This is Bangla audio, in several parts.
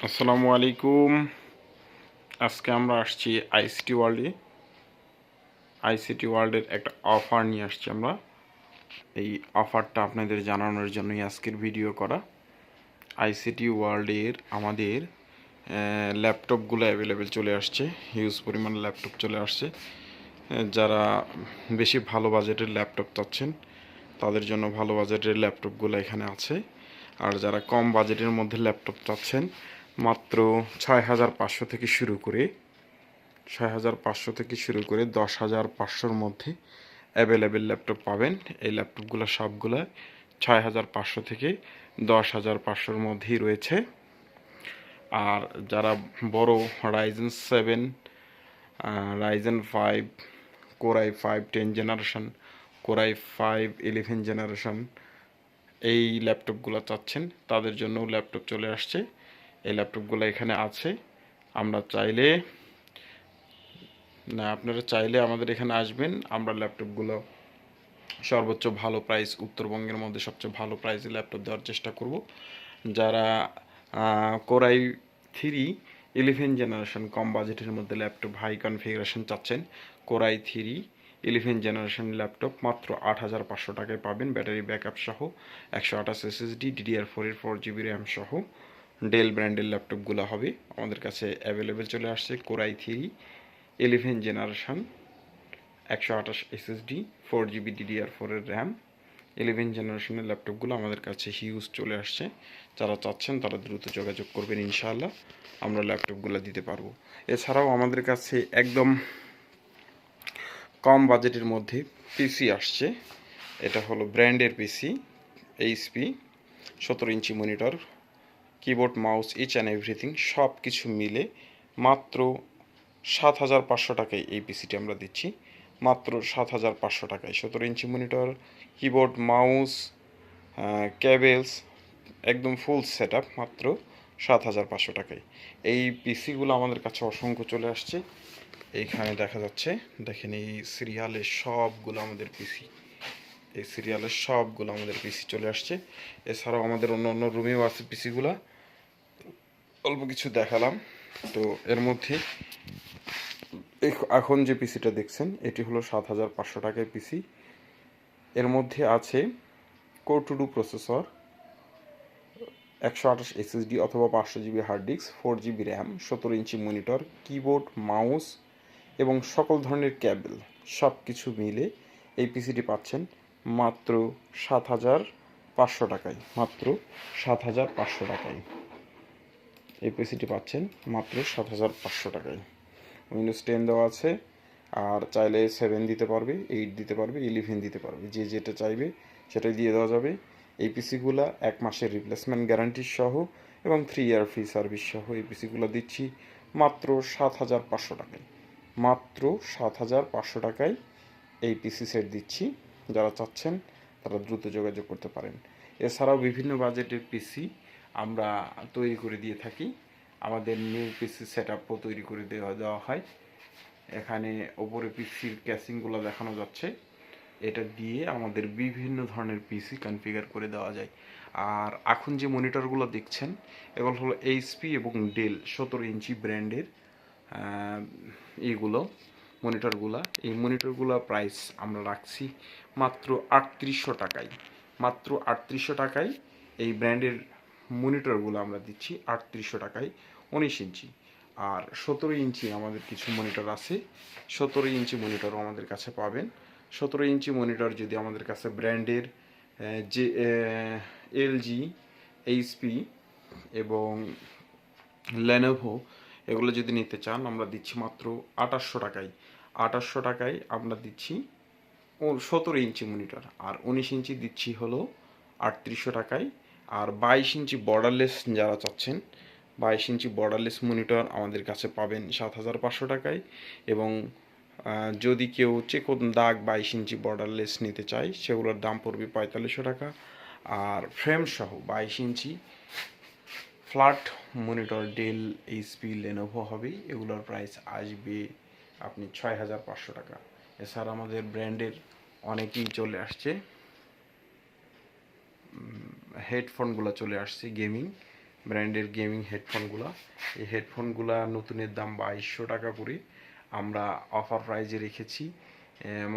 আসসালামু আলাইকুম। আজকে আমরা আসছি আইসিটি ওয়ার্ল্ডের একটা অফার নিয়ে আসছি আমরা। এই অফারটা আপনাদের জানানোর জন্যই আজকের ভিডিও করা। আইসিটি ওয়ার্ল্ডের আমাদের ল্যাপটপগুলো অ্যাভেলেবেল চলে আসছে, হিউজ পরিমাণ ল্যাপটপ চলে আসছে। যারা বেশি ভালো বাজেটের ল্যাপটপ চাচ্ছেন তাদের জন্য ভালো বাজেটের ল্যাপটপগুলো এখানে আছে। আর যারা কম বাজেটের মধ্যে ল্যাপটপ চাচ্ছেন মাত্র 6,500 থেকে শুরু করে 10,500 মধ্যে অ্যাভেলেবেল ল্যাপটপ পাবেন। এই ল্যাপটপগুলো সবগুলো 6,500 থেকে 10,500 মধ্যেই রয়েছে। আর যারা বড় Ryzen 7, Ryzen 5, core i5 10 generation, core i5 11 generation এই ল্যাপটপগুলো চাচ্ছেন তাদের জন্য ল্যাপটপ চলে আসছে। এই ল্যাপটপগুলো এখানে আছে। আপনারা চাইলে আমাদের এখানে আসবেন। আমরা ল্যাপটপগুলো সর্বোচ্চ ভালো প্রাইস, উত্তরবঙ্গের মধ্যে সবচেয়ে ভালো প্রাইসে ল্যাপটপ দেওয়ার চেষ্টা করব। যারা কোর i3 11 জেনারেশন কম বাজেটের মধ্যে ল্যাপটপ হাই কনফিগারেশন চাচ্ছেন, কোর i3 11 জেনারেশন ল্যাপটপ মাত্র 8,500 টাকায় পাবেন। ব্যাটারি ব্যাকআপ সহ 128 SSD, DDR4 এর 4GB র্যাম সহ ডেল ব্র্যান্ডের ল্যাপটপগুলো হবে আমাদের কাছে অ্যাভেলেবেল চলে আসছে। Core i3 11 generation 128 SSD, 4GB DDR4 এর র্যাম 11 জেনারেশনের ল্যাপটপগুলো আমাদের কাছে হিউজ চলে আসছে। যারা চাচ্ছেন তারা দ্রুত যোগাযোগ করবেন, ইনশাআল্লাহ আমরা ল্যাপটপগুলো দিতে পারবো। এছাড়াও আমাদের কাছে একদম কম বাজেটের মধ্যে পিসি আসছে। এটা হলো ব্র্যান্ডের PC, HP, 17 inch monitor, keyboard, mouse, each and everything সব কিছু মিলে মাত্র 7,500 টাকায় এই পিসিটি আমরা দিচ্ছি। মাত্র 7,500 টাকায় 17 ইঞ্চি মনিটর, কিবোর্ড, মাউস, কেবেলস, একদম ফুল সেট আপ মাত্র 7,500 টাকায়। এই পিসিগুলো আমাদের কাছে অসংখ্য চলে আসছে। এইখানে দেখা যাচ্ছে, দেখেন এই সিরিয়ালের সবগুলো আমাদের পিসি চলে আসছে। এছাড়াও আমাদের অন্য অন্য রুমেও আছে পিসিগুলা, অল্প কিছু দেখালাম। তো এর মধ্যে এখন যে পিসিটা দেখছেন এটি হলো 7,500 টাকায় পিসি। এর মধ্যে আছে কোর2ডু প্রসেসর, 128 SSD অথবা 500GB hard disk, 4GB RAM, 17 inch monitor, keyboard, mouse এবং সকল ধরনের কেবল সব কিছু মিলে এই পিসিটি পাচ্ছেন মাত্র 7,500 টাকায়। মাত্র 7,500 টাকায় এই পিসিটি পাচ্ছেন মাত্র 7,500 টাকায়। উইন্ডোজ 10 দেওয়া আছে, আর চাইলে 7 দিতে পারবে, 8 দিতে পারবে, 11 দিতে পারবে, যে যেটা চাইবে সেটাই দিয়ে দেওয়া যাবে। এই পিসিগুলো 1 মাসের রিপ্লেসমেন্ট গ্যারান্টি সহ এবং 3 ইয়ার ফ্রি সার্ভিস সহ এই পিসিগুলো দিচ্ছি মাত্র 7,500 টাকায়। মাত্র 7,500 টাকায় এই পিসি সেট দিচ্ছি। যারা চাচ্ছেন তারা দ্রুত যোগাযোগ করতে পারেন। এছাড়াও বিভিন্ন বাজেটের পিসি আমরা তৈরি করে দিয়ে থাকি। আমাদের নিউ পিসি সেট আপও তৈরি করে দেওয়া হয়। এখানে ওপরে পিসির ক্যাসিংগুলো দেখানো যাচ্ছে। এটা দিয়ে আমাদের বিভিন্ন ধরনের পিসি কনফিগার করে দেওয়া যায়। আর এখন যে মনিটরগুলো দেখছেন এগুলো হলো এইচপি এবং ডেল 17 ইঞ্চি ব্র্যান্ডের এইগুলো মনিটরগুলো। এই মনিটরগুলো প্রাইস আমরা রাখছি মাত্র 3800 টাকায়। মাত্র 3800 টাকায় এই ব্র্যান্ডের মনিটরগুলো আমরা দিচ্ছি 3800 টাকায় 19 ইঞ্চি। আর 17 ইঞ্চি আমাদের কিছু মনিটর আছে, 17 ইঞ্চি মনিটরও আমাদের কাছে পাবেন। 17 ইঞ্চি মনিটর যদি আমাদের কাছে ব্র্যান্ডের যে এলজি, এইচপি এবং লেনোভো এগুলো যদি নিতে চান আমরা দিচ্ছি মাত্র 2800 টাকায়। 2800 টাকায় আমরা দিচ্ছি 17 ইঞ্চি মনিটর, আর 19 ইঞ্চি দিচ্ছি হলো 3800 টাকায়। আর 22 ইঞ্চি বর্ডারলেস যারা চাচ্ছেন 22 ইঞ্চি বর্ডারলেস মনিটর আমাদের কাছে পাবেন 7,500 টাকায়। এবং যদি কেউ চেকন দাগ 22 ইঞ্চি বর্ডারলেস নিতে চায় সেগুলোর দাম পড়বে 4500 টাকা। আর ফ্রেম সহ 22 inch flat monitor Dell, HP, Lenovo হবে, এগুলোর প্রাইস আসবে আপনি 6,500 টাকা। এছাড়া আমাদের ব্র্যান্ডের অনেকেই চলে আসছে, হেডফোনগুলো চলে আসছে গেমিং, ব্র্যান্ডের গেমিং হেডফোনগুলা। এই হেডফোনগুলা নতুনের দাম 2200 টাকা করে, আমরা অফার প্রাইজে রেখেছি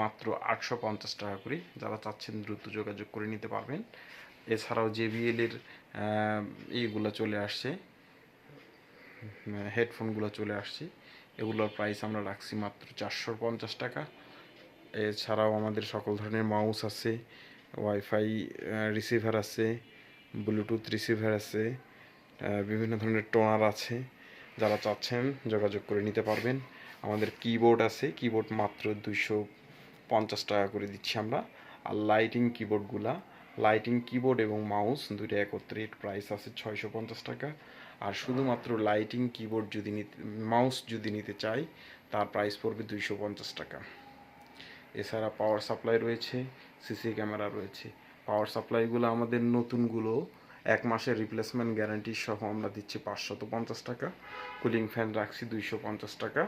মাত্র 850 টাকা করে। যারা চাচ্ছেন দ্রুত যোগাযোগ করে নিতে পারবেন। এছাড়াও JBL এর এইগুলো চলে আসছে, হেডফোনগুলো চলে আসছে। এগুলোর প্রাইস আমরা রাখছি মাত্র 450 টাকা। এছাড়াও আমাদের সকল ধরনের মাউস আছে, ওয়াইফাই রিসিভার আছে, ব্লুটুথ রিসিভার আছে, বিভিন্ন ধরনের টোনার আছে। যারা চাচ্ছেন যোগাযোগ করে নিতে পারবেন। আমাদের কিবোর্ড আছে, কিবোর্ড মাত্র 250 টাকা করে দিচ্ছি আমরা। আর লাইটিং কিবোর্ড এবং মাউস দুইটা একত্রে প্রাইস আছে 650 টাকা। আর শুধুমাত্র লাইটিং কিবোর্ড যদি মাউস যদি নিতে চাই, তার প্রাইস পড়বে 250 টাকা। এছাড়া পাওয়ার সাপ্লাই রয়েছে, সিসি ক্যামেরা রয়েছে। পাওয়ার সাপ্লাইগুলো আমাদের নতুনগুলো 1 মাসের রিপ্লেসমেন্ট গ্যারান্টি সহ আমরা দিচ্ছি 550 টাকা। কুলিং ফ্যান রাখছি 250 টাকা।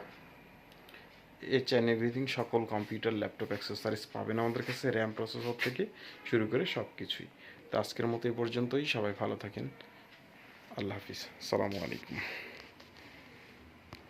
এইচ অ্যান্ড এভরিথিং, সকল কম্পিউটার ল্যাপটপ অ্যাক্সেসরিজ পাবেন আমাদের কাছে, র্যাম প্রসেসর থেকে শুরু করে সব কিছুই। তো আজকের মতো এই পর্যন্তই। সবাই ভালো থাকেন। আল্লাহ হাফিজ, আসসালামু আলাইকুম।